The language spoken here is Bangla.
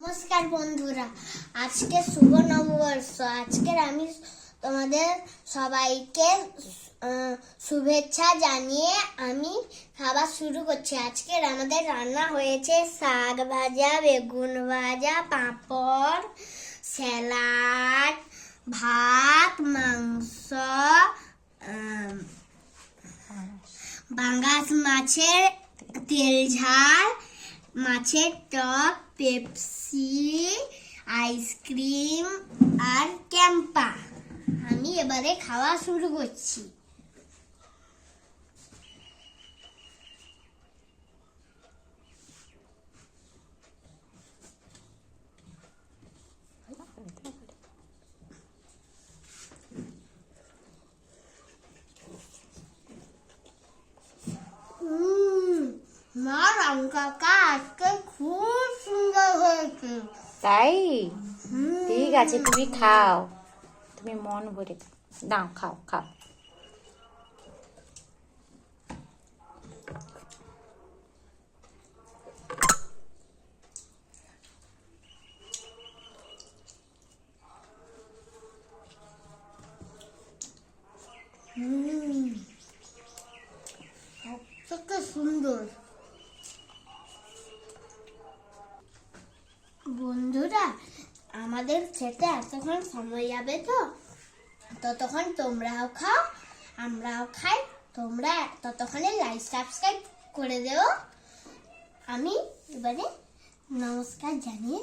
নমস্কার বন্ধুরা, আজকে শুভ নববর্ষ। আজকের আমি তোমাদের সবাইকে শুভেচ্ছা জানিয়ে আমি খাবার শুরু করছি। আজকের আমাদের রান্না হয়েছে শাক ভাজা, বেগুন ভাজা, পাঁপড়, স্যালাড, ভাত, মাংস, পাঙ্গাস মাছের তেল ঝাল, মাছের টক, পেপসি, আইসক্রিম আর ক্যাম্পা। আমি এবারে খাওয়া শুরু করছি। মা, রাম কাকা আজকে খুব সুন্দর হয়েছে। তাই? ঠিক আছে, তুমি খাও, তুমি মন ভরে দাও, খাও খাও। সবথেকে সুন্দর। বন্ধুরা, আমাদের খেতে এতক্ষণ সময় যাবে, তো ততক্ষণ তোমরাও খাও, আমরাও খাই। তোমরা ততক্ষণে লাইক সাবস্ক্রাইব করে দেও। আমি এবারে নমস্কার জানিয়ে